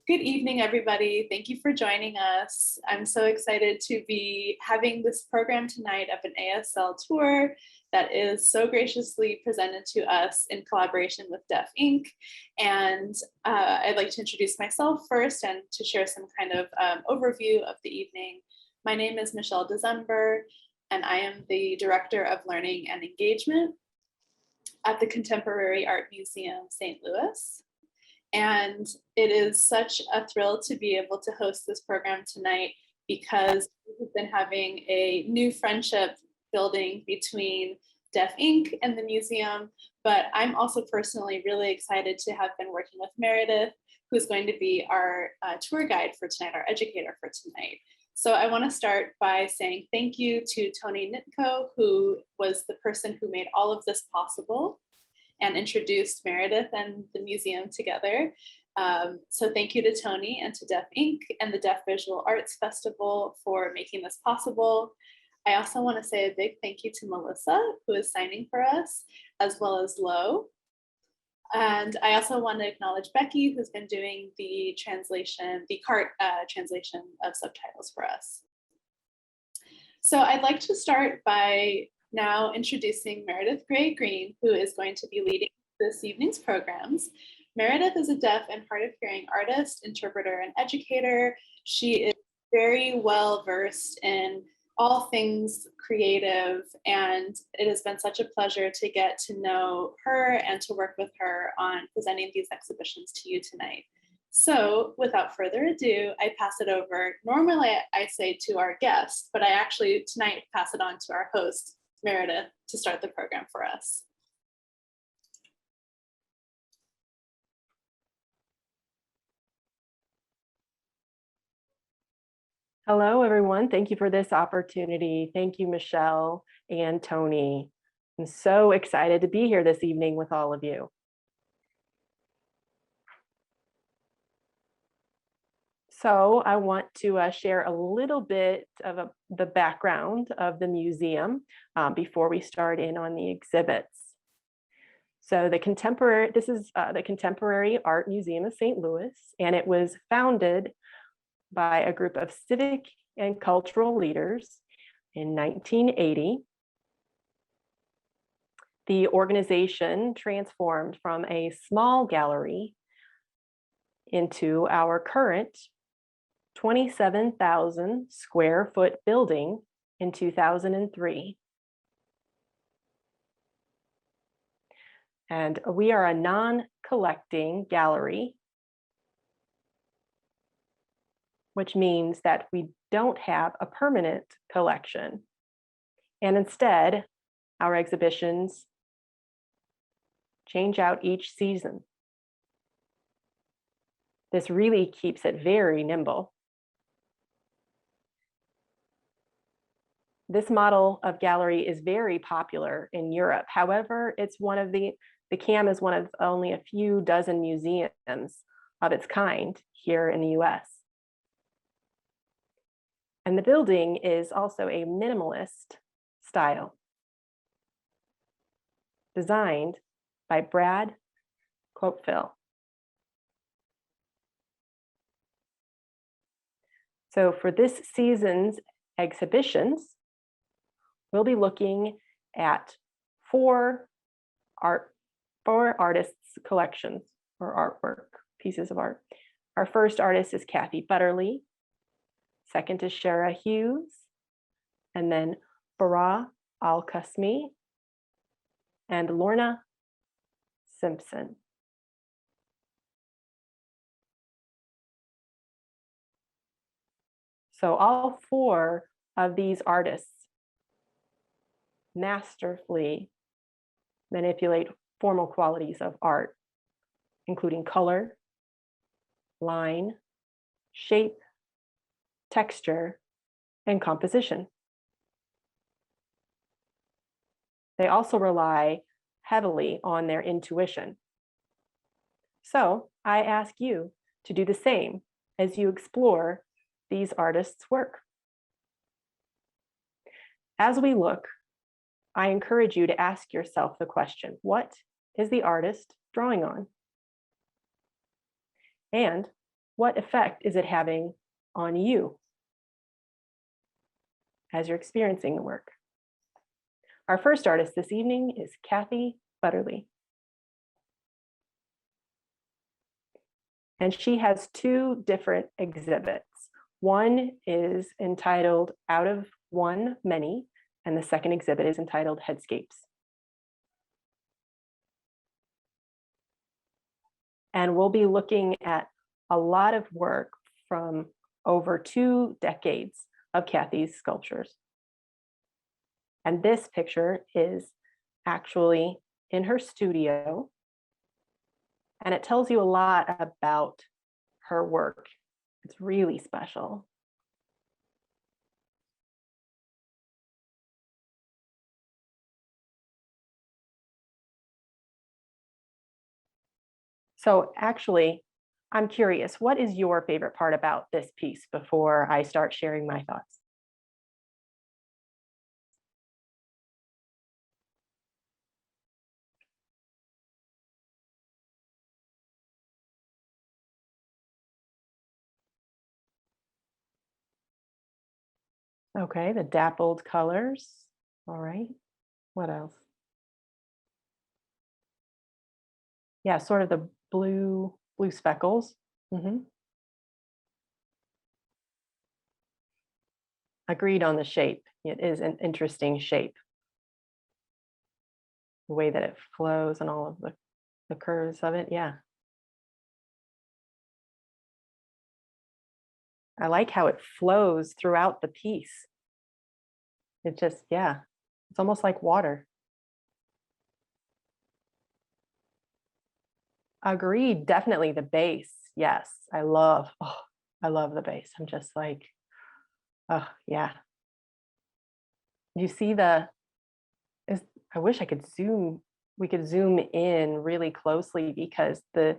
Good evening, everybody. Thank you for joining us. I'm so excited to be having this program tonight of an ASL tour that is so graciously presented to us in collaboration with Deaf Inc. And I'd like to introduce myself first and to share some kind of overview of the evening. My name is Michelle Desember, and I am the Director of Learning and Engagement at the Contemporary Art Museum, St. Louis. And it is such a thrill to be able to host this program tonight because we've been having a new friendship building between Deaf Inc. and the museum, but I'm also personally really excited to have been working with Meredith, who's going to be our tour guide for tonight, our educator for tonight. So I want to start by saying thank you to Tony Nitko, who was the person who made all of this possible and introduced Meredith and the museum together. So thank you to Tony and to Deaf Inc. and the Deaf Visual Arts Festival for making this possible. I also want to say a big thank you to Melissa, who is signing for us, as well as Lo. And I also want to acknowledge Becky, who's been doing the translation, the CART translation of subtitles for us. So I'd like to start by now introducing Meridith Green, who is going to be leading this evening's programs. Meredith is a deaf and hard of hearing artist, interpreter, and educator. She is very well versed in all things creative, and it has been such a pleasure to get to know her and to work with her on presenting these exhibitions to you tonight. So without further ado, I pass it over. Normally I say to our guest, but I actually tonight pass it on to our host, Meredith, to start the program for us. Hello, everyone. Thank you for this opportunity. Thank you, Michelle and Tony. I'm so excited to be here this evening with all of you. So I want to share a little bit of the background of the museum before we start in on the exhibits. So this is the Contemporary Art Museum of St. Louis, and it was founded by a group of civic and cultural leaders in 1980. The organization transformed from a small gallery into our current 27,000 square foot building in 2003. And we are a non-collecting gallery, which means that we don't have a permanent collection. And instead, our exhibitions change out each season. This really keeps it very nimble. This model of gallery is very popular in Europe. However, it's one of the CAM is one of only a few dozen museums of its kind here in the US. And the building is also a minimalist style, designed by Brad Copeville. So for this season's exhibitions, we'll be looking at four artists' collections or artwork, pieces of art. Our first artist is Kathy Butterly. Second is Shara Hughes, and then Farah Alcosmi and Lorna Simpson. So all four of these artists masterfully manipulate formal qualities of art, including color, line, shape, texture, and composition. They also rely heavily on their intuition. So I ask you to do the same as you explore these artists' work. As we look, I encourage you to ask yourself the question, what is the artist drawing on? And what effect is it having on you as you're experiencing the work? Our first artist this evening is Kathy Butterly. And she has two different exhibits. One is entitled Out of One Many, and the second exhibit is entitled Headscapes. And we'll be looking at a lot of work from over 2 decades of Kathy's sculptures. And this picture is actually in her studio, and it tells you a lot about her work. It's really special. So actually, I'm curious, what is your favorite part about this piece before I start sharing my thoughts? Okay, the dappled colors. All right, what else? Yeah, sort of the blue speckles. Agreed on the shape. It is an interesting shape. The way that it flows and all of the curves of it, yeah. I like how it flows throughout the piece. It just, yeah, it's almost like water. Agreed, definitely the base. Yes, I love the base. I'm just like, oh yeah. You see I wish I could we could zoom in really closely because the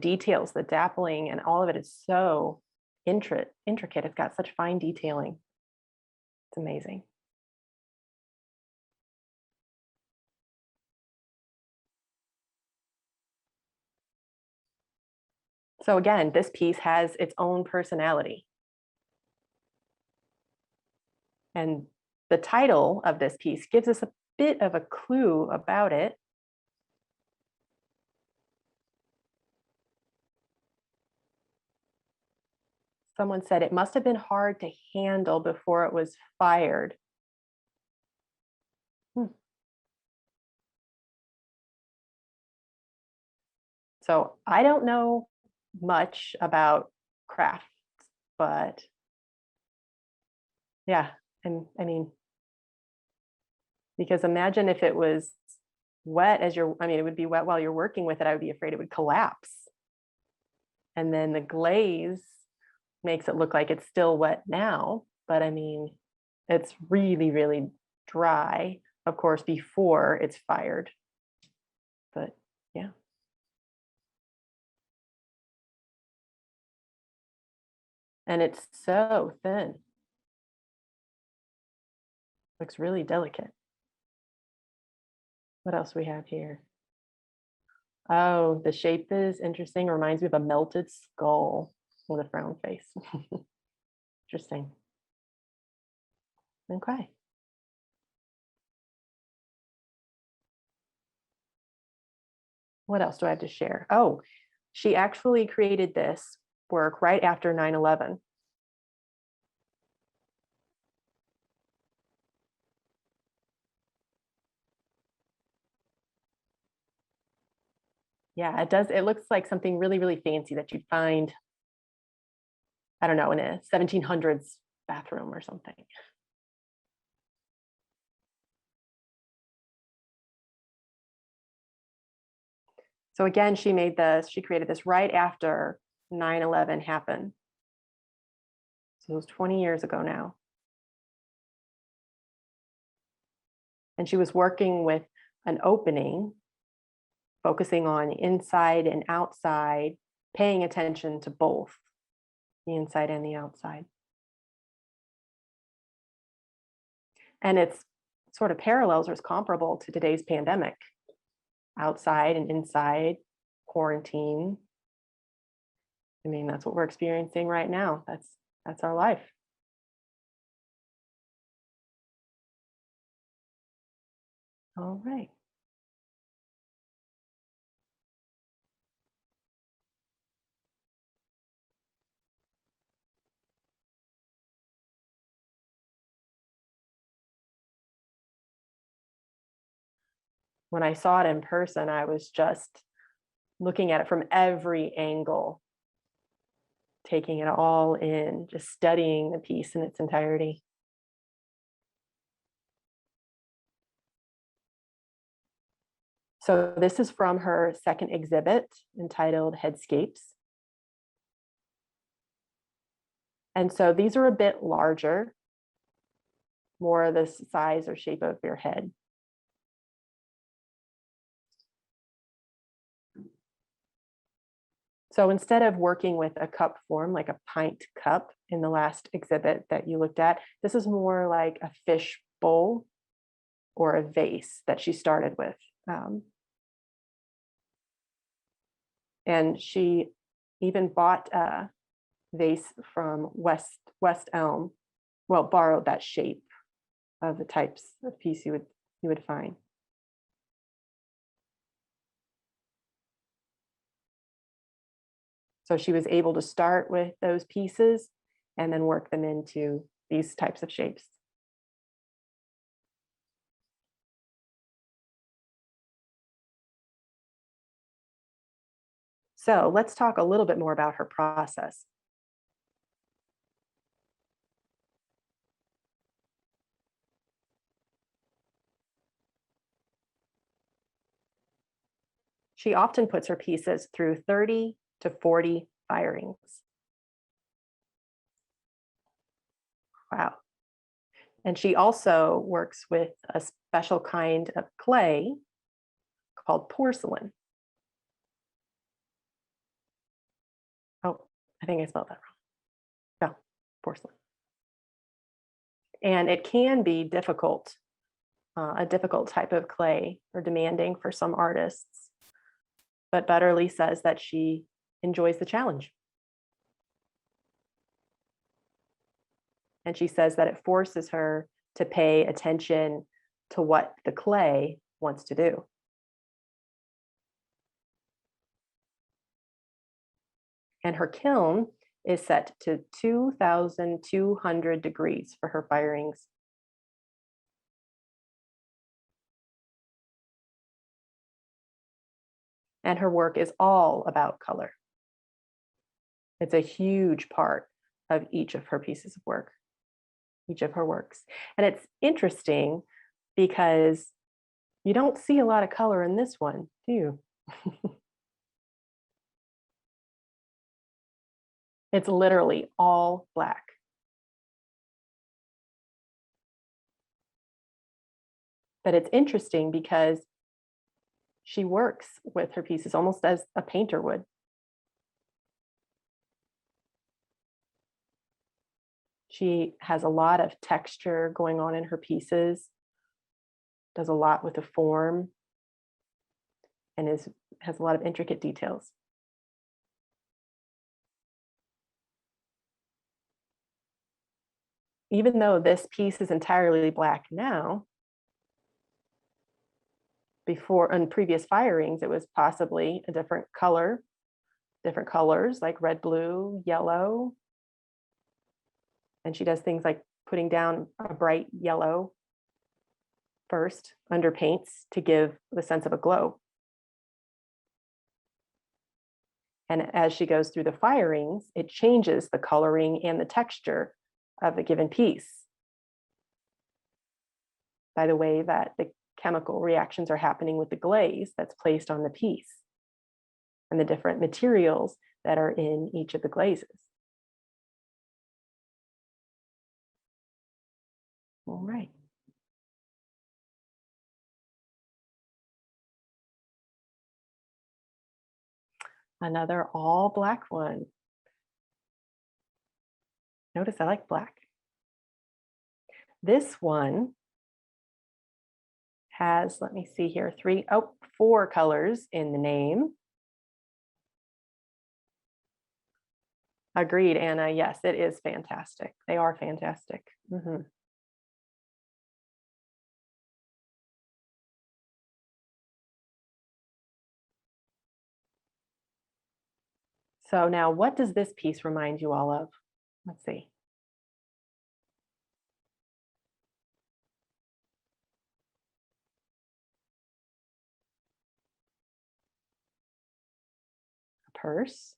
details, the dappling and all of it is so intricate. It's got such fine detailing. It's amazing. So again, this piece has its own personality. And the title of this piece gives us a bit of a clue about it. Someone said it must have been hard to handle before it was fired. So I don't know much about crafts, but yeah, and I mean, because imagine if it was wet it would be wet while you're working with it. I would be afraid it would collapse. And then the glaze makes it look like it's still wet now, but I mean, it's really, really dry, of course, before it's fired. But yeah. And it's so thin. Looks really delicate. What else we have here? Oh, the shape is interesting. Reminds me of a melted skull with a frown face. Interesting. Okay. What else do I have to share? Oh, she actually created this work right after 9/11. Yeah, it does. It looks like something really, really fancy that you'd find, I don't know, in a 1700s bathroom or something. So again, she created this right after 9/11 happened. So it was 20 years ago now. And she was working with an opening, focusing on inside and outside, paying attention to both the inside and the outside. And it's sort of parallels or is comparable to today's pandemic, outside and inside, quarantine. I mean, that's what we're experiencing right now. That's our life. All right. When I saw it in person, I was just looking at it from every angle, taking it all in, just studying the piece in its entirety. So this is from her second exhibit entitled Headscapes. And so these are a bit larger, more the size or shape of your head. So instead of working with a cup form, like a pint cup in the last exhibit that you looked at, this is more like a fish bowl or a vase that she started with. And she even bought a vase from West Elm, well, borrowed that shape of the types of piece you would find. So she was able to start with those pieces and then work them into these types of shapes. So let's talk a little bit more about her process. She often puts her pieces through 30 to 40 firings. Wow. And she also works with a special kind of clay called porcelain. Oh, I think I spelled that wrong. No, porcelain. And it can be difficult, a difficult type of clay or demanding for some artists. But Butterly says that she enjoys the challenge. And she says that it forces her to pay attention to what the clay wants to do. And her kiln is set to 2,200 degrees for her firings. And her work is all about color. It's a huge part of each of her pieces of work, each of her works. And it's interesting because you don't see a lot of color in this one, do you? It's literally all black. But it's interesting because she works with her pieces almost as a painter would. She has a lot of texture going on in her pieces, does a lot with the form, and has a lot of intricate details. Even though this piece is entirely black now, before on previous firings, it was possibly a different color, different colors like red, blue, yellow. And she does things like putting down a bright yellow first under paints to give the sense of a glow. And as she goes through the firings, it changes the coloring and the texture of a given piece by the way that the chemical reactions are happening with the glaze that's placed on the piece and the different materials that are in each of the glazes. All right. Another all black one. Notice I like black. This one has, let me see here, 4 colors in the name. Agreed, Anna. Yes, it is fantastic. They are fantastic. Mhm. So now, what does this piece remind you all of? Let's see. A purse,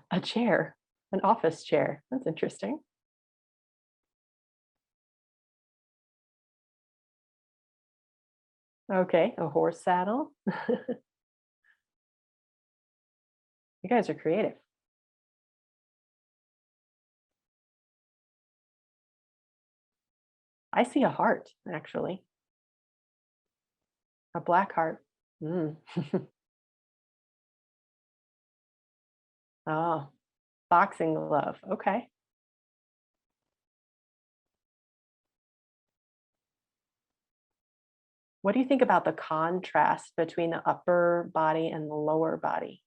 a chair, an office chair. That's interesting. Okay, a horse saddle. You guys are creative. I see a heart, actually, a black heart. Mm. Oh, boxing glove. Okay. What do you think about the contrast between the upper body and the lower body?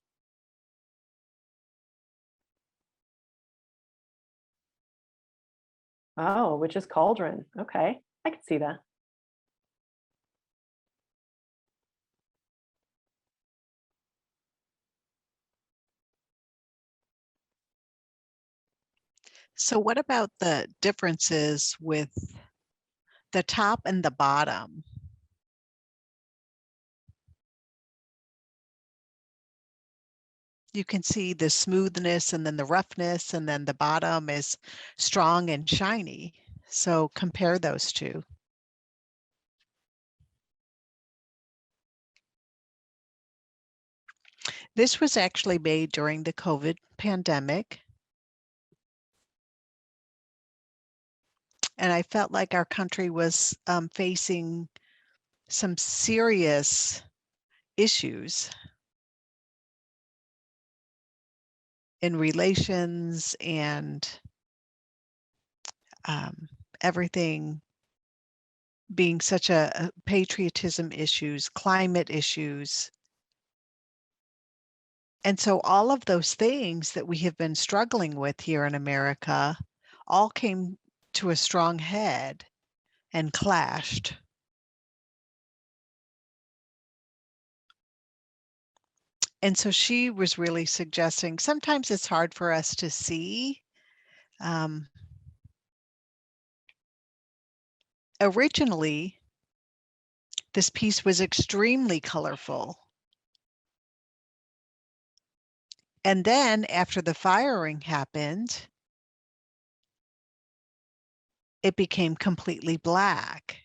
Oh, which is cauldron. Okay, I can see that. So what about the differences with the top and the bottom? You can see the smoothness and then the roughness, and then the bottom is strong and shiny. So compare those two. This was actually made during the COVID pandemic. And I felt like our country was facing some serious issues in relations and everything being such a patriotism issues, climate issues. And so all of those things that we have been struggling with here in America all came to a strong head and clashed. And so she was really suggesting sometimes it's hard for us to see. Originally, this piece was extremely colorful. And then after the firing happened, it became completely black.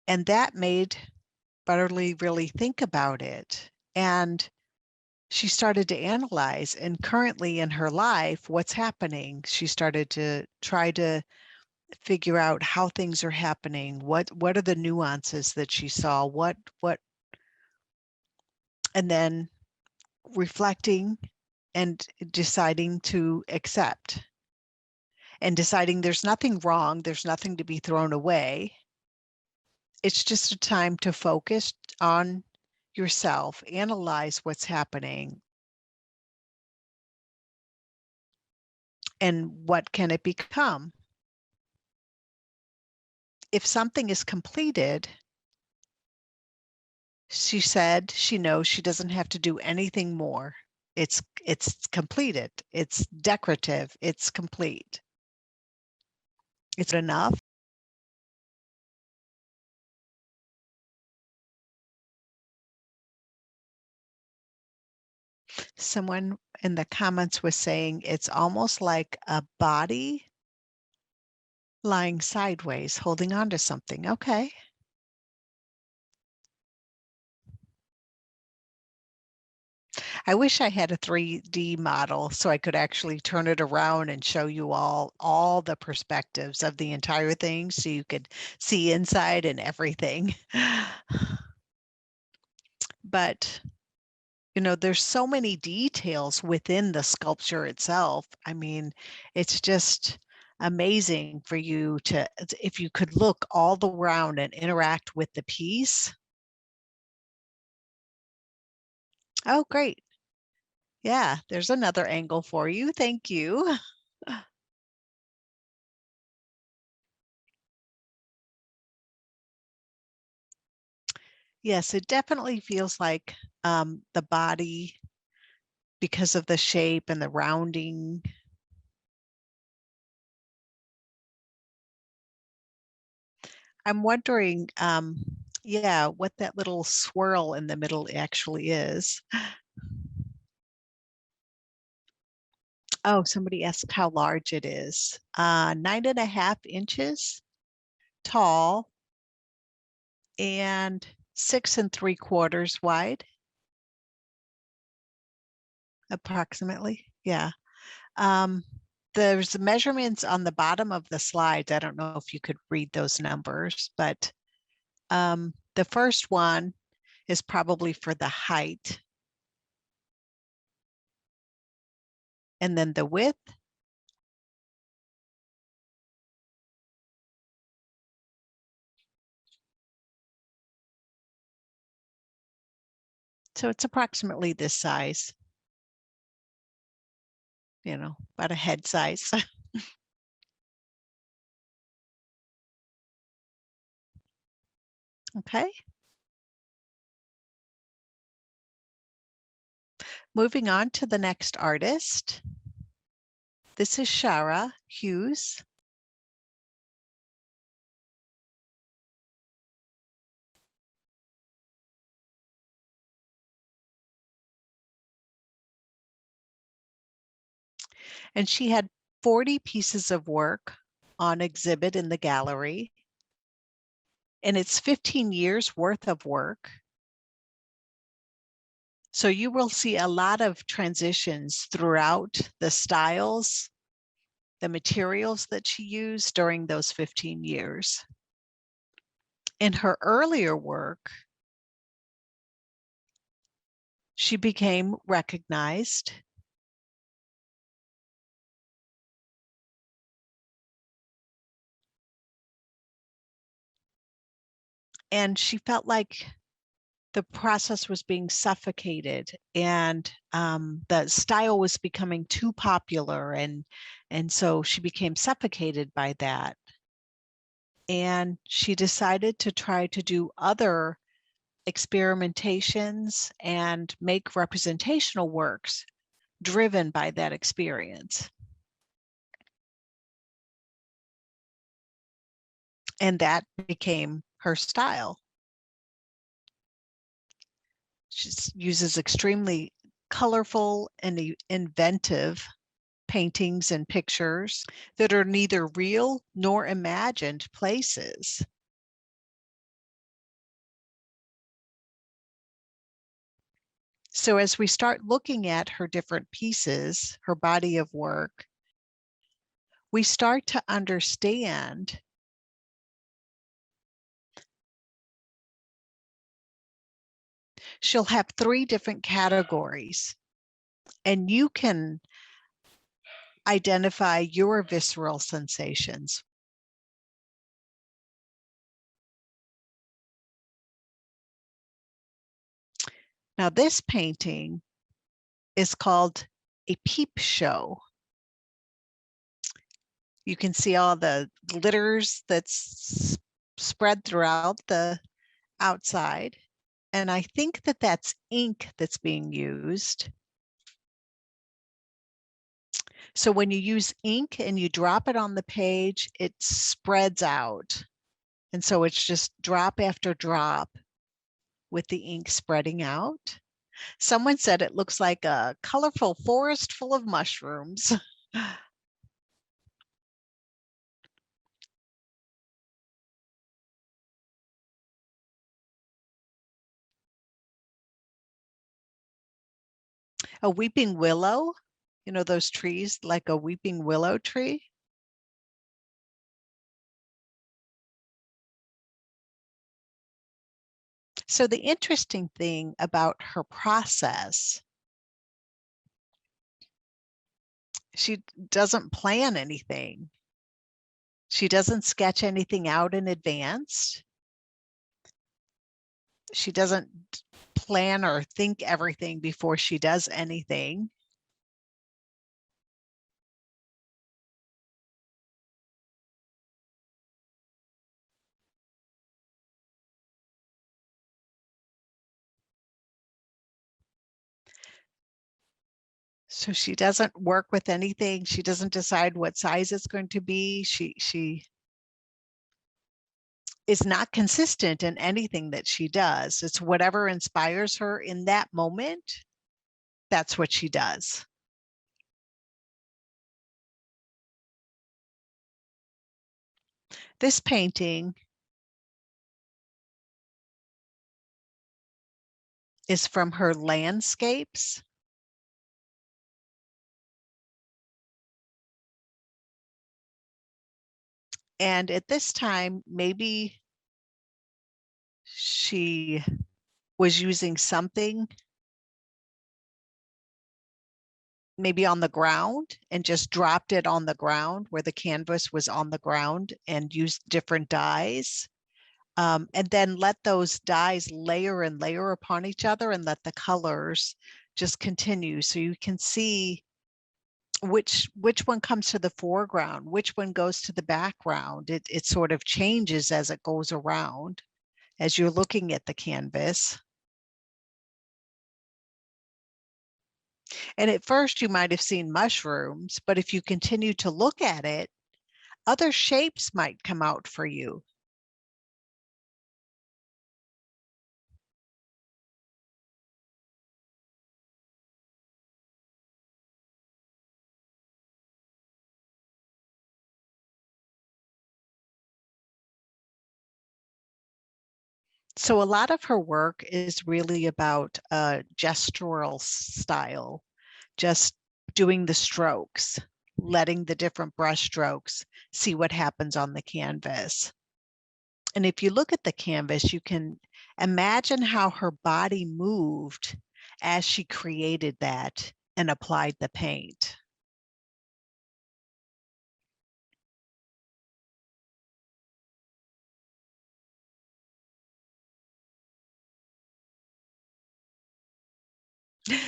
And that made Butterly really think about it. And she started to analyze, and currently in her life, what's happening. She started to try to figure out how things are happening. What are the nuances that she saw? And then reflecting and deciding to accept and deciding there's nothing wrong. There's nothing to be thrown away. It's just a time to focus on yourself, analyze what's happening, and what can it become. If something is completed, she said she knows she doesn't have to do anything more. It's completed. It's decorative. It's complete. It's enough. Someone in the comments was saying it's almost like a body lying sideways, holding on to something. Okay. I wish I had a 3D model so I could actually turn it around and show you all the perspectives of the entire thing so you could see inside and everything. But there's so many details within the sculpture itself. I mean, it's just amazing for you to, if you could look all the around and interact with the piece. Oh, great. Yeah, there's another angle for you. Thank you. Yes, it definitely feels like the body, because of the shape and the rounding. I'm wondering, yeah, what that little swirl in the middle actually is. Oh, somebody asked how large it is. 9.5 inches tall and 6 3/4 wide, approximately. Yeah. There's measurements on the bottom of the slides. I don't know if you could read those numbers, but the first one is probably for the height. And then the width. So it's approximately this size, you know, about a head size. Okay. Moving on to the next artist. This is Shara Hughes. And she had 40 pieces of work on exhibit in the gallery. And it's 15 years worth of work. So you will see a lot of transitions throughout the styles, the materials that she used during those 15 years. In her earlier work, she became recognized. And she felt like the process was being suffocated and the style was becoming too popular. And so she became suffocated by that. And she decided to try to do other experimentations and make representational works driven by that experience. And that became her style. She uses extremely colorful and inventive paintings and pictures that are neither real nor imagined places. So as we start looking at her different pieces, her body of work, we start to understand she'll have 3 different categories, and you can identify your visceral sensations. Now, this painting is called a Peep Show. You can see all the glitters that's spread throughout the outside. And I think that that's ink that's being used. So when you use ink and you drop it on the page, it spreads out. And so it's just drop after drop with the ink spreading out. Someone said it looks like a colorful forest full of mushrooms. A weeping willow, you know, those trees like a weeping willow tree. So the interesting thing about her process, she doesn't plan anything. She doesn't sketch anything out in advance. She doesn't plan or think everything before she does anything. So she doesn't work with anything. She doesn't decide what size it's going to be. She is not consistent in anything that she does. It's whatever inspires her in that moment. That's what she does. This painting is from her landscapes. And at this time, maybe she was using something maybe on the ground and just dropped it on the ground where the canvas was on the ground and used different dyes. And then let those dyes layer and layer upon each other and let the colors just continue. So you can see which one comes to the foreground, which one goes to the background. It sort of changes as it goes around, as you're looking at the canvas. And at first you might have seen mushrooms, but if you continue to look at it, other shapes might come out for you. So a lot of her work is really about gestural style, just doing the strokes, letting the different brush strokes see what happens on the canvas. And if you look at the canvas, you can imagine how her body moved as she created that and applied the paint.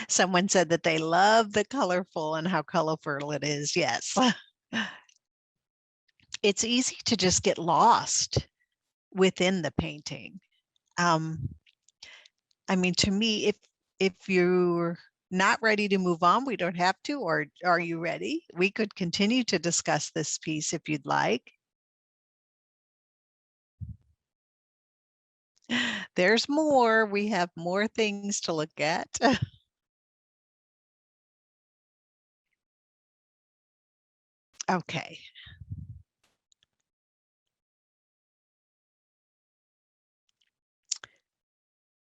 Someone said that they love the colorful and how colorful it is. Yes. It's easy to just get lost within the painting. I mean, to me, if you're not ready to move on, we don't have to, or are you ready? We could continue to discuss this piece if you'd like. There's more. We have more things to look at. Okay.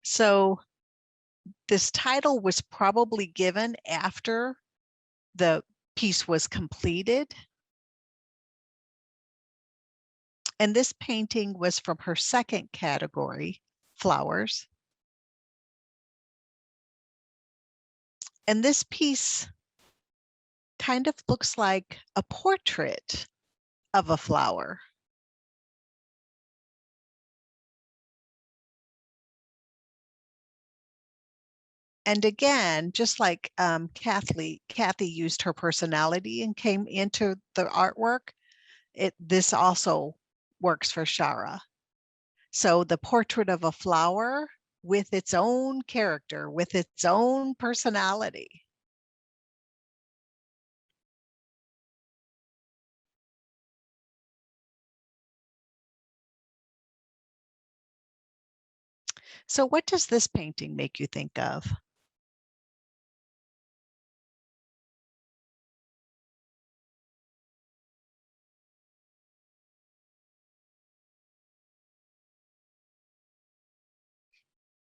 So this title was probably given after the piece was completed. And this painting was from her second category, flowers. And this piece kind of looks like a portrait of a flower. And again, just like Kathy used her personality and came into the artwork, this also works for Shara. So the portrait of a flower with its own character, with its own personality. So what does this painting make you think of?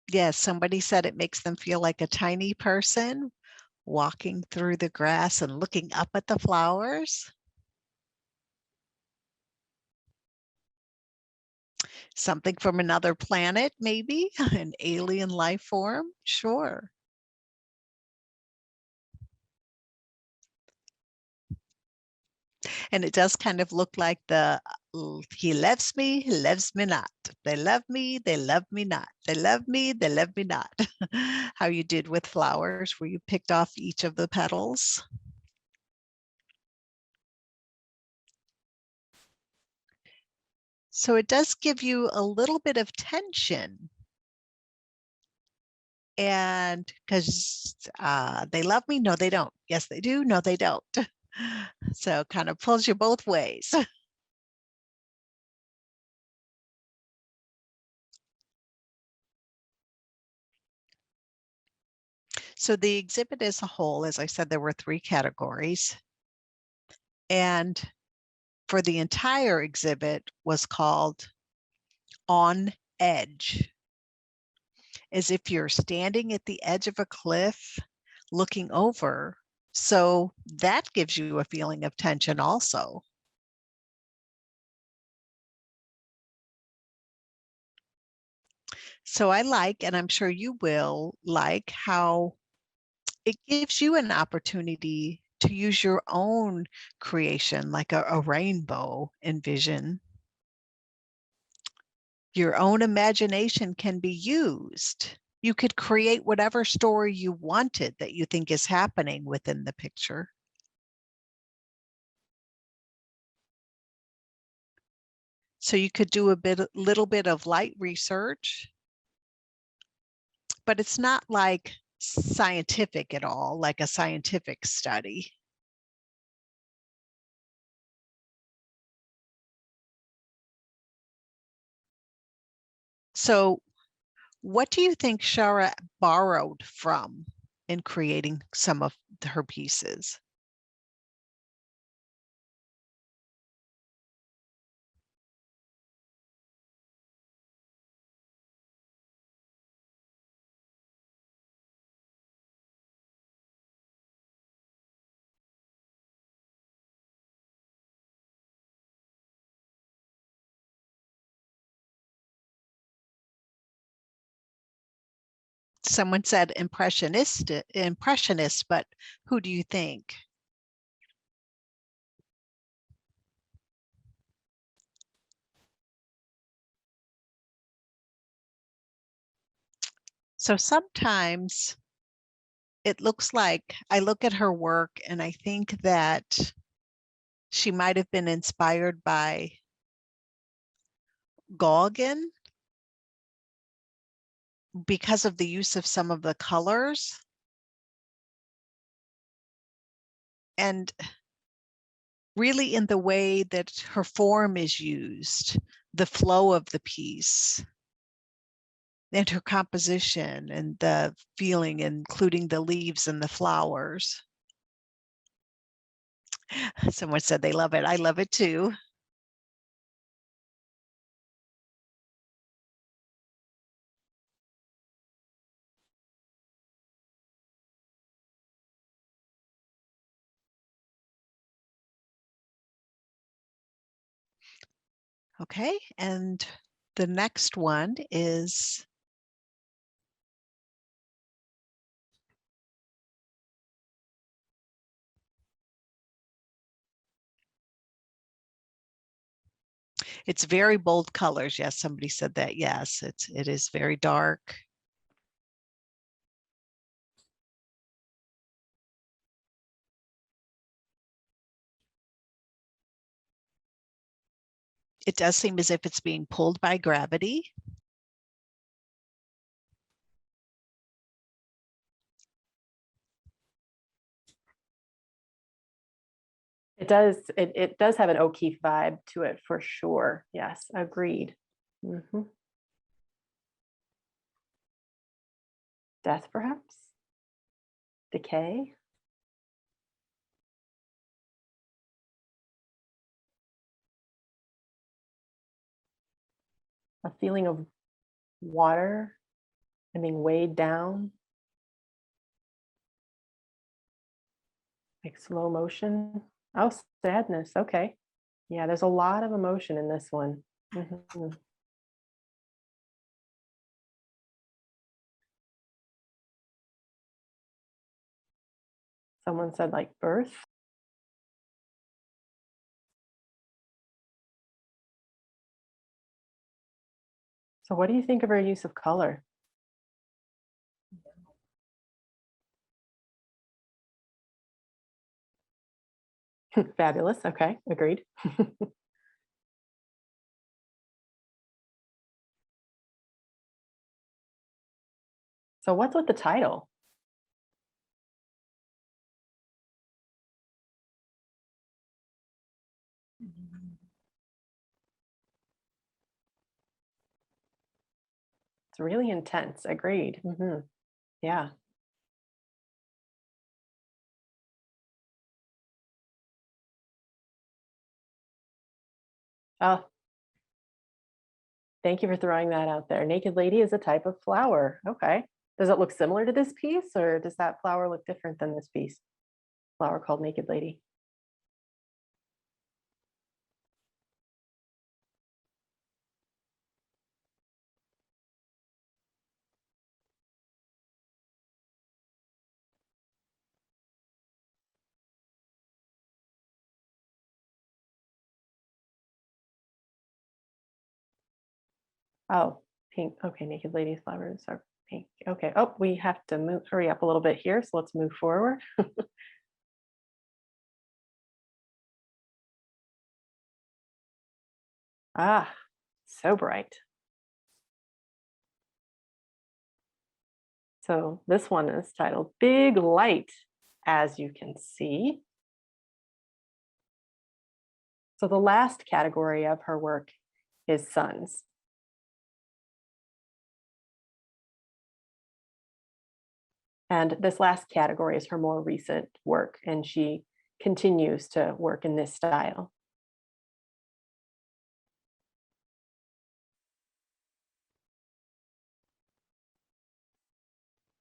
Yes, somebody said it makes them feel like a tiny person walking through the grass and looking up at the flowers. Something from another planet, maybe an alien life form. Sure. And it does kind of look like the he loves me not. They love me not. They love me not. How you did with flowers, where you picked off each of the petals. So it does give you a little bit of tension. And because they love me, no, they don't. Yes, they do. No, they don't. So kind of pulls you both ways. So the exhibit as a whole, as I said, there were 3 categories. And for the entire exhibit was called On Edge, as if you're standing at the edge of a cliff looking over. So that gives you a feeling of tension also. So I like, and I'm sure you will like, how it gives you an opportunity to use your own creation, like a rainbow envision. Your own imagination can be used. You could create whatever story you wanted that you think is happening within the picture. So you could do little bit of light research, but it's not like scientific at all, like a scientific study. So what do you think Shara borrowed from in creating some of her pieces? Someone said impressionist, but who do you think? So sometimes it looks like, I look at her work and I think that she might have been inspired by Gauguin because of the use of some of the colors. And really in the way that her form is used, the flow of the piece, and her composition and the feeling, including the leaves and the flowers. Someone said they love it. I love it too. Okay, and the next one is it's very bold colors. Yes, somebody said that. Yes, it is very dark. It does seem as if it's being pulled by gravity. It does have an O'Keeffe vibe to it for sure. Yes, agreed. Death, perhaps? Decay? A feeling of water and being weighed down? Like slow motion? Oh, sadness. Okay. Yeah, there's a lot of emotion in this one. Someone said like birth. So what do you think of her use of color? Fabulous. Okay, agreed. So what's with the title? It's really intense. Agreed. Yeah. Oh, thank you for throwing that out there. Naked Lady is a type of flower. Okay. Does it look similar to this piece, or does that flower look different than this piece? Flower called Naked Lady. Oh, pink. Okay, Naked Lady's flowers are pink. Okay. Oh, we have to hurry up a little bit here. So let's move forward. Ah, so bright. So this one is titled Big Light, as you can see. So the last category of her work is suns. And this last category is her more recent work, and she continues to work in this style.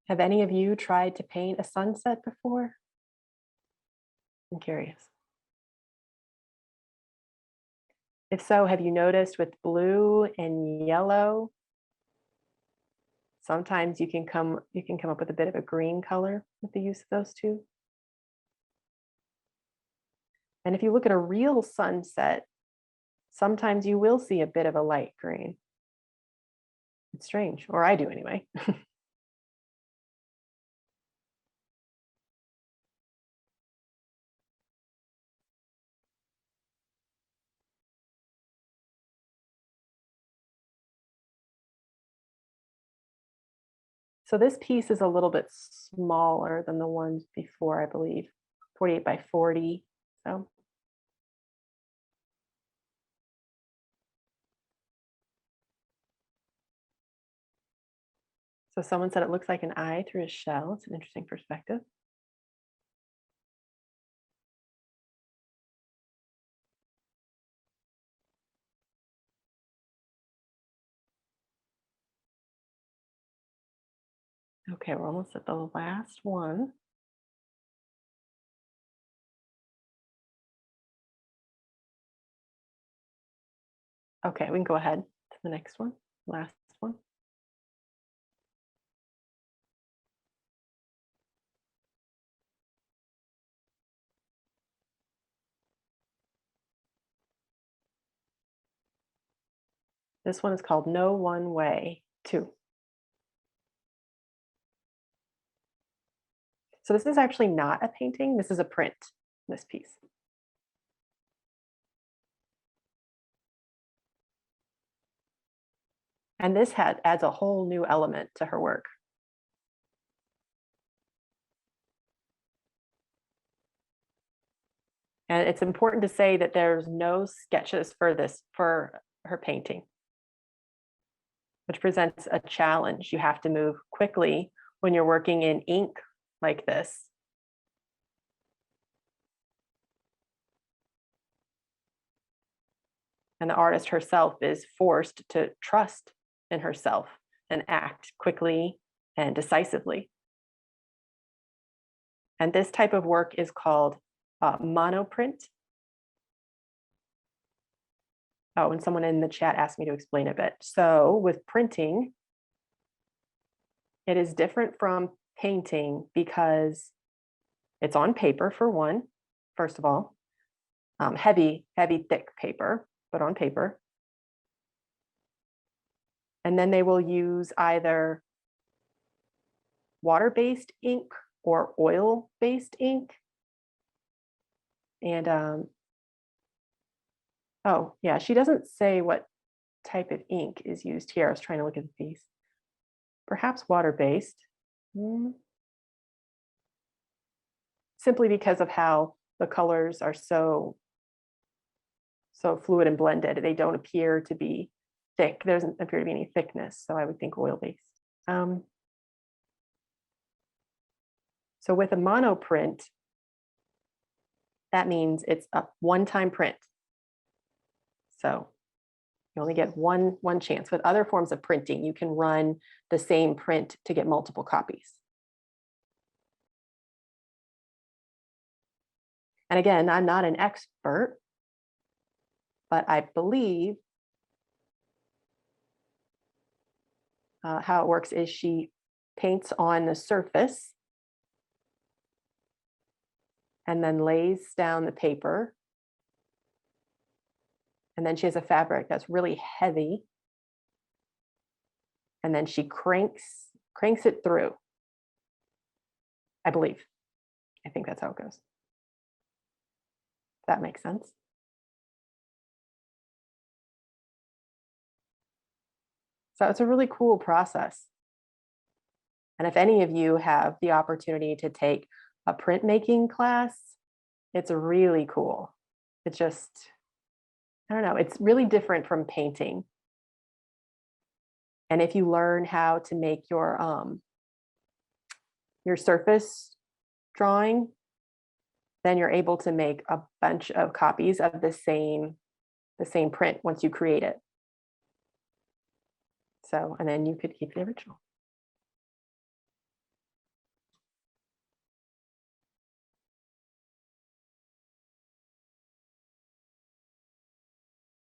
Have any of you tried to paint a sunset before? I'm curious. If so, have you noticed with blue and yellow, sometimes you can come up with a bit of a green color with the use of those two? And if you look at a real sunset, sometimes you will see a bit of a light green. It's strange, or I do anyway. So this piece is a little bit smaller than the ones before, I believe, 48 by 40. So someone said it looks like an eye through a shell. It's an interesting perspective. Okay, we're almost at the last one. Okay, we can go ahead to the next one, last one. This one is called No One Way 2. So this is actually not a painting. This is a print, this piece. And this adds a whole new element to her work. And it's important to say that there's no sketches for her painting, which presents a challenge. You have to move quickly when you're working in ink like this. And the artist herself is forced to trust in herself and act quickly and decisively. And this type of work is called monoprint. Oh, and someone in the chat asked me to explain a bit. So with printing, it is different from painting because it's on paper for one, first of all, heavy, thick paper, but on paper. And then they will use either water-based ink or oil-based ink. And oh yeah, she doesn't say what type of ink is used here. I was trying to look at the piece. Perhaps water-based. Simply because of how the colors are so fluid and blended. They don't appear to be thick. There doesn't appear to be any thickness. So I would think oil-based. So with a monoprint, that means it's a one-time print. So you only get one chance. With other forms of printing, you can run the same print to get multiple copies. And again, I'm not an expert, but I believe how it works is she paints on the surface and then lays down the paper. And then she has a fabric that's really heavy. And then she cranks it through, I believe. I think that's how it goes. That makes sense. So it's a really cool process. And if any of you have the opportunity to take a printmaking class, it's really cool. It's just, I don't know, it's really different from painting. And if you learn how to make your surface drawing, then you're able to make a bunch of copies of the same print once you create it. So, and then you could keep the original.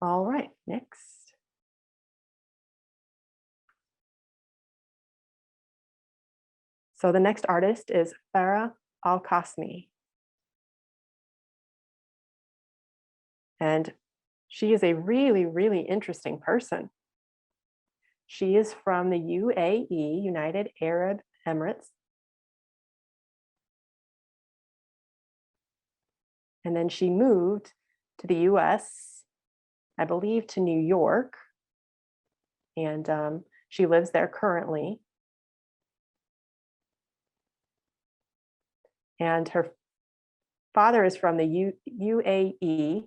All right, next. So the next artist is Farah Alcosmi. And she is a really, really interesting person. She is from the UAE, United Arab Emirates. And then she moved to the US, I believe to New York. And she lives there currently. And her father is from the UAE.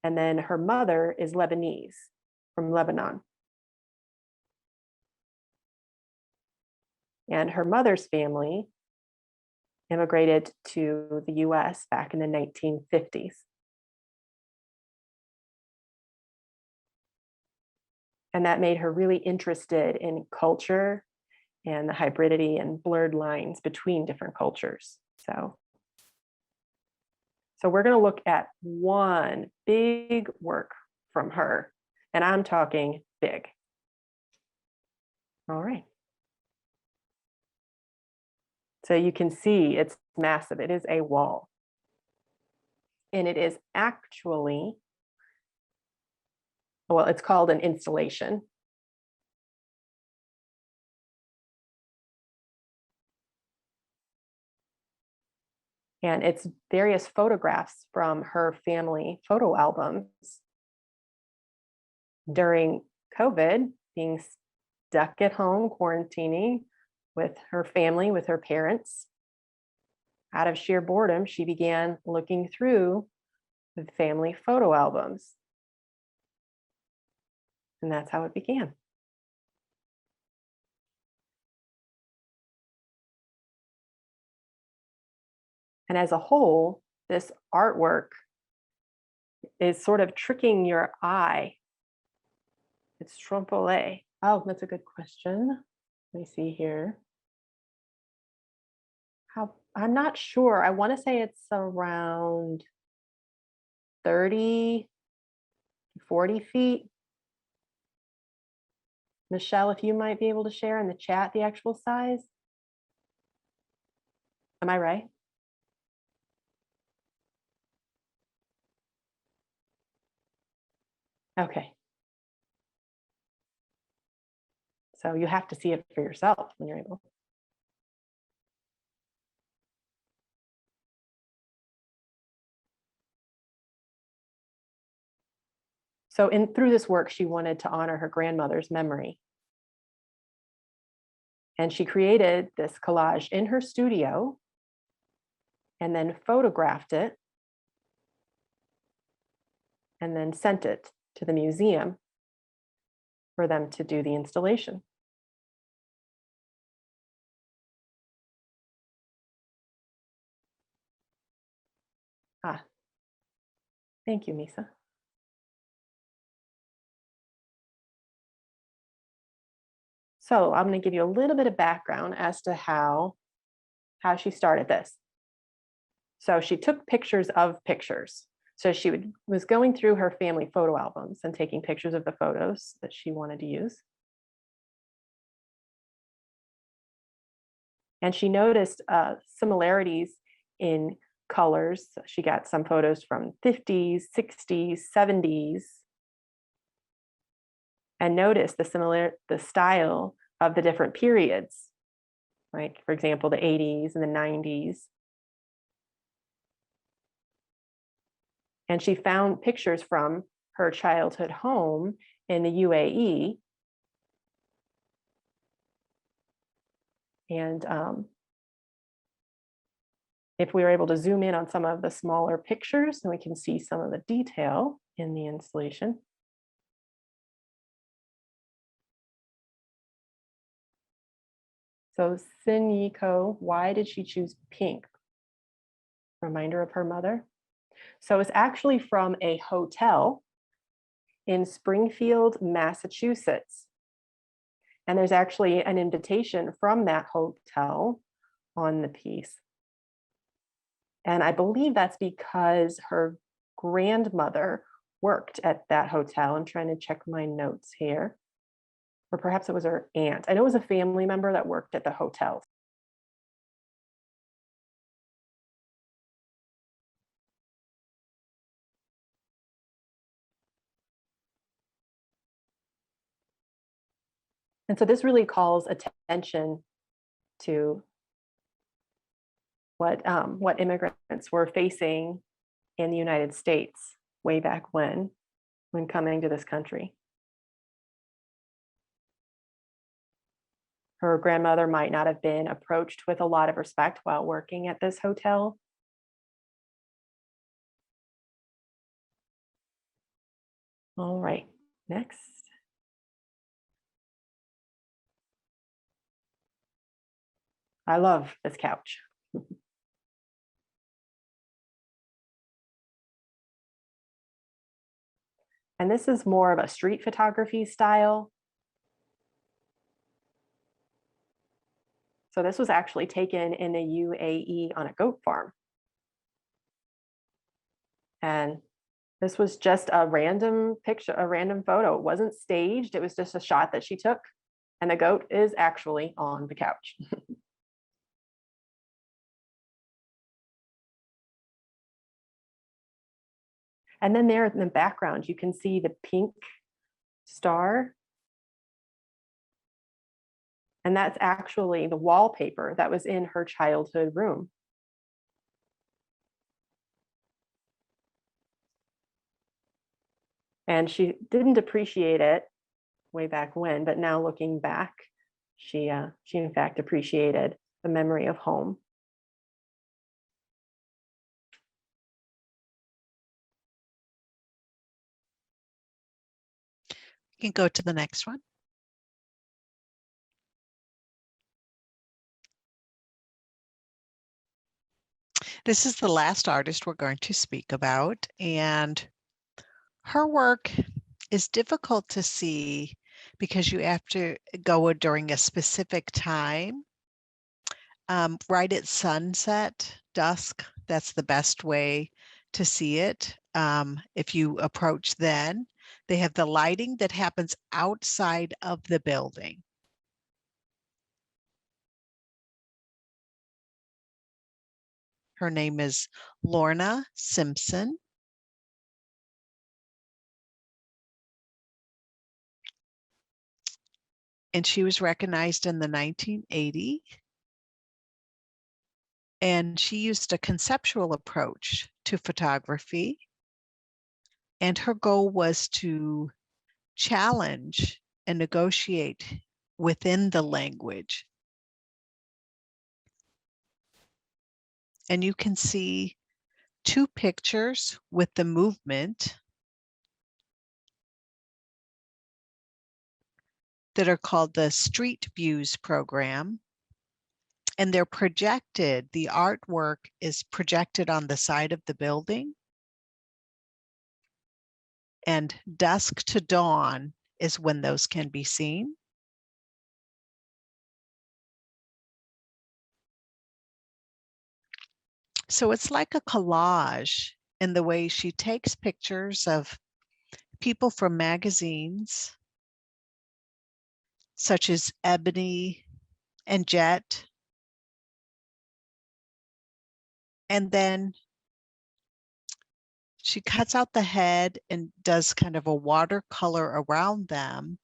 And then her mother is Lebanese, from Lebanon. And her mother's family immigrated to the US back in the 1950s. And that made her really interested in culture and the hybridity and blurred lines between different cultures. So we're going to look at one big work from her, and I'm talking big. All right. So you can see it's massive. It is a wall. And it is actually, well, it's called an installation. And it's various photographs from her family photo albums during COVID, being stuck at home, quarantining with her family, with her parents. Out of sheer boredom, she began looking through the family photo albums. And that's how it began. And as a whole, this artwork is sort of tricking your eye. It's trompe-l'oeil. Oh, that's a good question. Let me see here. I'm not sure. I want to say it's around 30 to 40 feet. Michelle, if you might be able to share in the chat the actual size. Am I right? Okay. So you have to see it for yourself when you're able. So through this work, she wanted to honor her grandmother's memory. And she created this collage in her studio and then photographed it and then sent it to the museum for them to do the installation. Thank you, Misa. So I'm going to give you a little bit of background as to how she started this. So she took pictures of pictures. So she was going through her family photo albums and taking pictures of the photos that she wanted to use. And she noticed similarities in colors. She got some photos from 50s, 60s, 70s, and noticed the style of the different periods, like, for example, the 80s and the 90s. And she found pictures from her childhood home in the UAE. And if we were able to zoom in on some of the smaller pictures, then we can see some of the detail in the installation. So Sinyiko, why did she choose pink? Reminder of her mother. So it's actually from a hotel in Springfield, Massachusetts. And there's actually an invitation from that hotel on the piece. And I believe that's because her grandmother worked at that hotel. I'm trying to check my notes here. Or perhaps it was her aunt. I know it was a family member that worked at the hotel. And so this really calls attention to what immigrants were facing in the United States way back when coming to this country. Her grandmother might not have been approached with a lot of respect while working at this hotel. All right, next. I love this couch. And this is more of a street photography style. So this was actually taken in the UAE on a goat farm. And this was just a random picture, a random photo. It wasn't staged. It was just a shot that she took. And the goat is actually on the couch. And then there in the background, you can see the pink star. And that's actually the wallpaper that was in her childhood room. And she didn't appreciate it way back when, but now looking back, she in fact appreciated the memory of home. You can go to the next one. This is the last artist we're going to speak about, and her work is difficult to see because you have to go during a specific time. Right at sunset, dusk, that's the best way to see it. If you approach then, they have the lighting that happens outside of the building. Her name is Lorna Simpson. and she was recognized in the 1980s. And she used a conceptual approach to photography. And her goal was to challenge and negotiate within the language. And you can see two pictures with the movement that are called the Street Views program. And they're projected, the artwork is projected on the side of the building. And dusk to dawn is when those can be seen. So it's like a collage in the way she takes pictures of people from magazines, such as Ebony and Jet. And then she cuts out the head and does kind of a watercolor around them.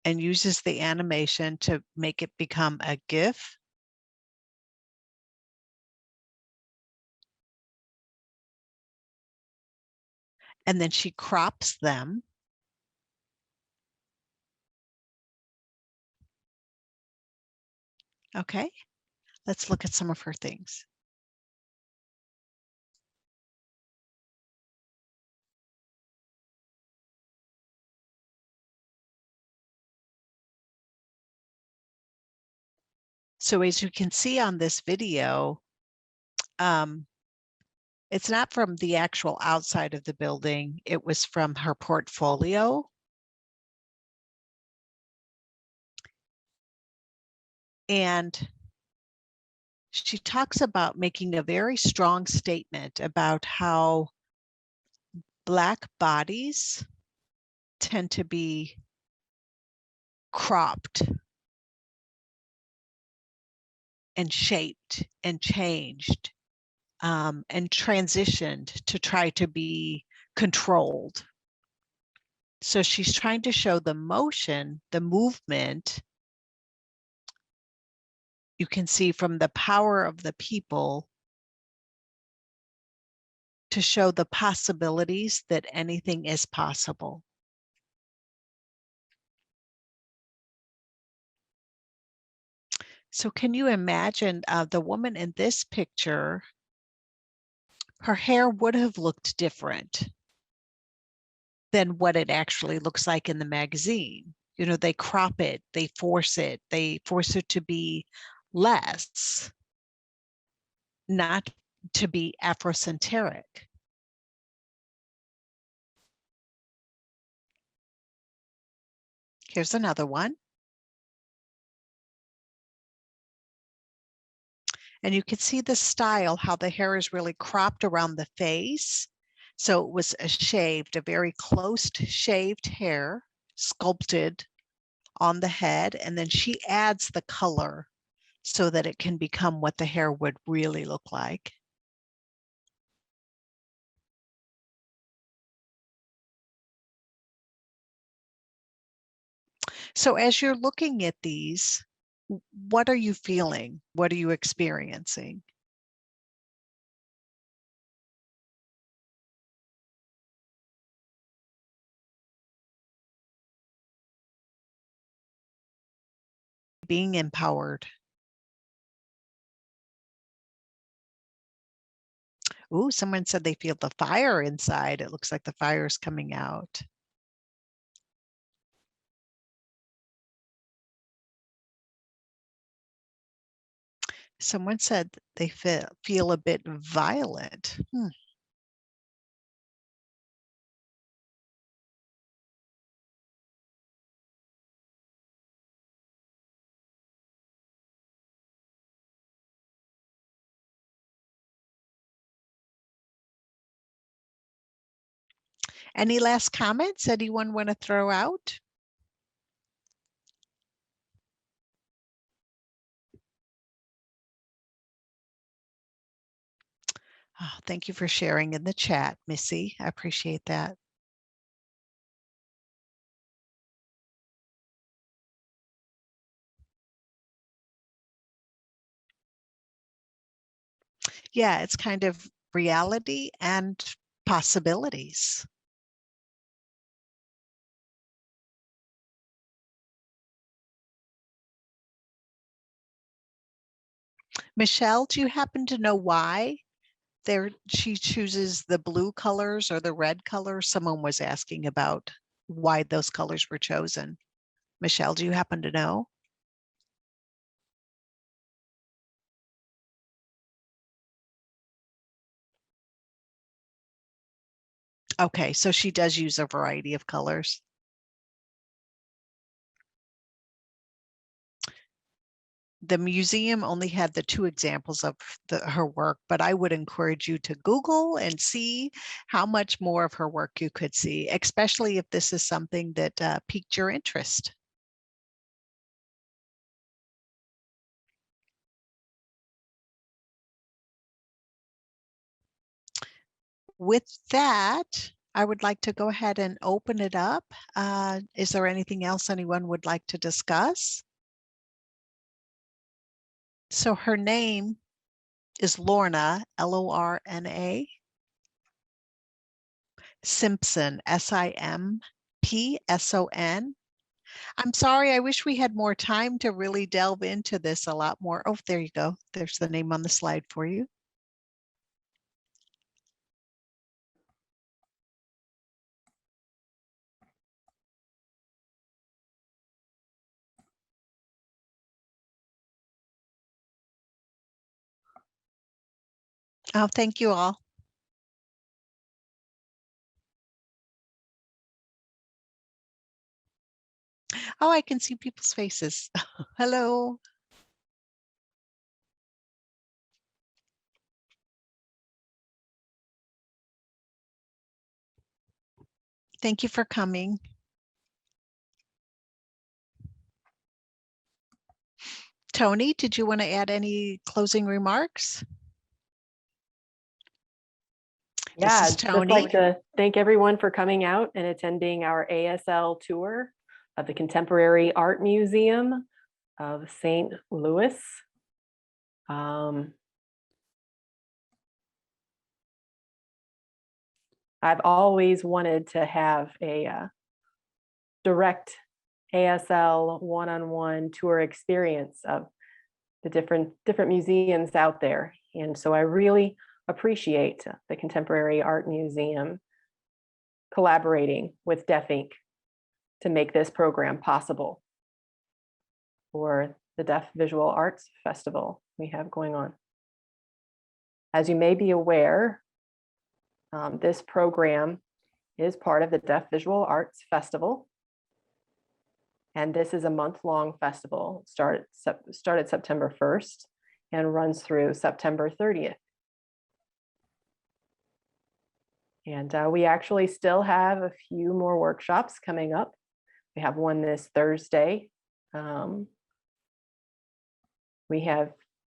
And uses the animation to make it become a GIF. And then she crops them. Okay, let's look at some of her things. So as you can see on this video, it's not from the actual outside of the building. It was from her portfolio. And she talks about making a very strong statement about how Black bodies tend to be cropped and shaped and changed and transitioned to try to be controlled. So she's trying to show the motion, the movement. You can see from the power of the people to show the possibilities that anything is possible. So can you imagine the woman in this picture? Her hair would have looked different than what it actually looks like in the magazine. You know, they crop it, they force it to be less, not to be Afrocentric. Here's another one. And you can see the style, how the hair is really cropped around the face. So it was a very close shaved hair, sculpted on the head. And then she adds the color so that it can become what the hair would really look like. So as you're looking at these, what are you feeling? What are you experiencing? Being empowered. Ooh, someone said they feel the fire inside. It looks like the fire is coming out. Someone said they feel a bit violent. Any last comments anyone want to throw out? Oh, thank you for sharing in the chat, Missy. I appreciate that. Yeah, it's kind of reality and possibilities. Michelle, do you happen to know why she chooses the blue colors or the red colors? Someone was asking about why those colors were chosen. Michelle, do you happen to know? Okay, so she does use a variety of colors. The museum only had the 2 examples of her work, but I would encourage you to Google and see how much more of her work you could see, especially if this is something that piqued your interest. With that, I would like to go ahead and open it up. Is there anything else anyone would like to discuss? So her name is Lorna, Lorna. Simpson, Simpson. I'm sorry, I wish we had more time to really delve into this a lot more. Oh, there you go. There's the name on the slide for you. Oh, thank you all. Oh, I can see people's faces. Hello. Thank you for coming. Tony, did you want to add any closing remarks? Yeah, This is I'd just Tony. like to thank everyone for coming out and attending our ASL tour of the Contemporary Art Museum of St. Louis. I've always wanted to have a direct ASL one-on-one tour experience of the different museums out there. And so I really appreciate the Contemporary Art Museum collaborating with Deaf Inc. to make this program possible for the Deaf Visual Arts Festival we have going on. As you may be aware, this program is part of the Deaf Visual Arts Festival. And this is a month-long festival. Started September 1st and runs through September 30th. And we actually still have a few more workshops coming up. We have one this Thursday. We have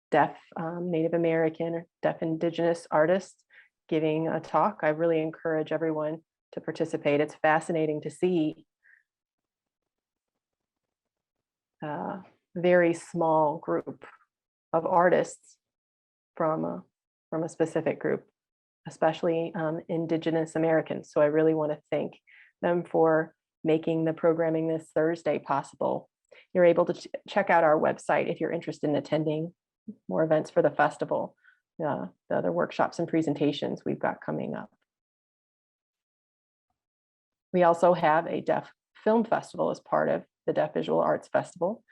deaf Native American or deaf Indigenous artists giving a talk. I really encourage everyone to participate. It's fascinating to see a very small group of artists from a specific group, especially Indigenous Americans. So I really want to thank them for making the programming this Thursday possible. You're able to check out our website if you're interested in attending more events for the festival, the other workshops and presentations we've got coming up. We also have a Deaf Film Festival as part of the Deaf Visual Arts Festival.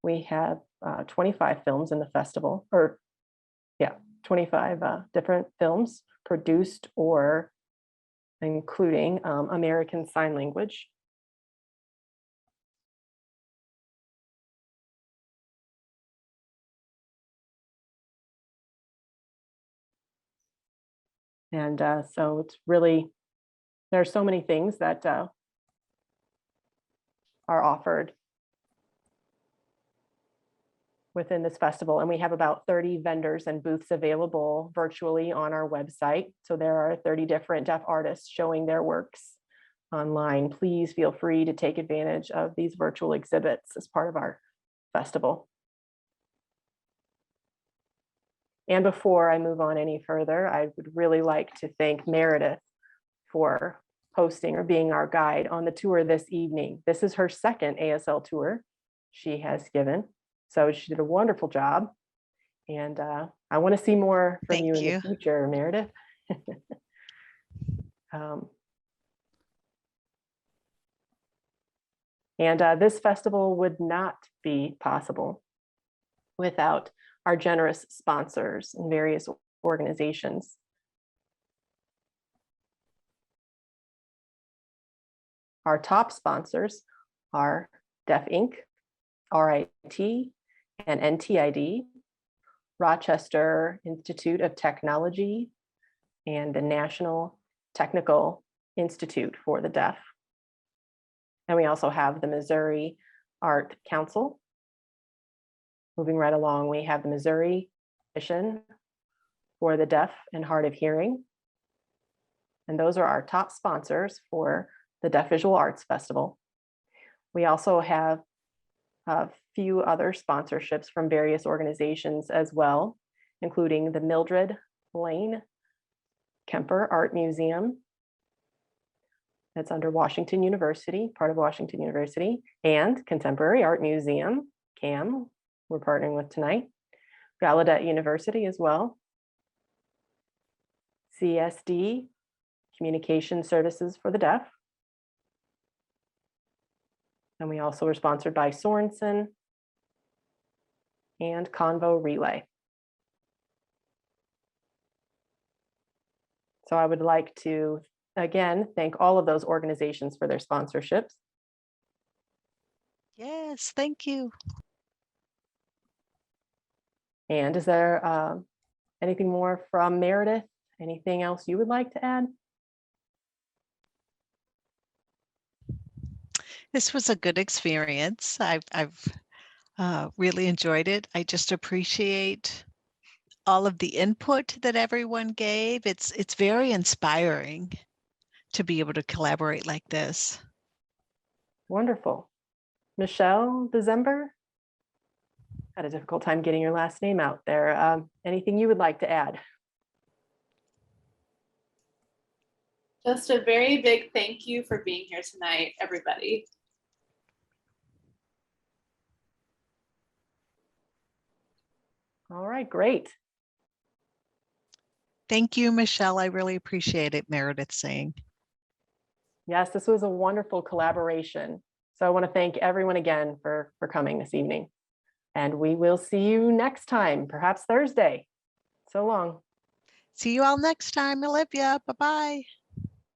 We have 25 films in the festival, 25 different films produced or including American Sign Language. And so it's really, there are so many things that are offered. within this festival. And we have about 30 vendors and booths available virtually on our website. So there are 30 different deaf artists showing their works online. Please feel free to take advantage of these virtual exhibits as part of our festival. And before I move on any further, I would really like to thank Meredith for hosting or being our guide on the tour this evening. This is her second ASL tour she has given. So she did a wonderful job. And I want to see more from Thank you in you. the future, Meredith. This festival would not be possible without our generous sponsors and various organizations. Our top sponsors are Deaf Inc., RIT, and NTID, Rochester Institute of Technology, and the National Technical Institute for the Deaf. And we also have the Missouri Art Council. Moving right along, we have the Missouri Commission for the Deaf and Hard of Hearing. And those are our top sponsors for the Deaf Visual Arts Festival. We also have a few other sponsorships from various organizations as well, including the Mildred Lane Kemper Art Museum. That's under Washington University, part of Washington University, and Contemporary Art Museum, CAM, we're partnering with tonight. Gallaudet University as well. CSD, Communication Services for the Deaf. And we also were sponsored by Sorensen and Convo Relay. So I would like to, again, thank all of those organizations for their sponsorships. Yes, thank you. And is there anything more from Meredith? Anything else you would like to add? This was a good experience. I've really enjoyed it. I just appreciate all of the input that everyone gave. It's very inspiring to be able to collaborate like this. Wonderful. Michelle Desember? Had a difficult time getting your last name out there. Anything you would like to add? Just a very big thank you for being here tonight, everybody. All right, great. Thank you, Michelle. I really appreciate it, Meredith saying. Yes, this was a wonderful collaboration. So I want to thank everyone again for coming this evening. And we will see you next time, perhaps Thursday. So long. See you all next time, Olivia. Bye-bye.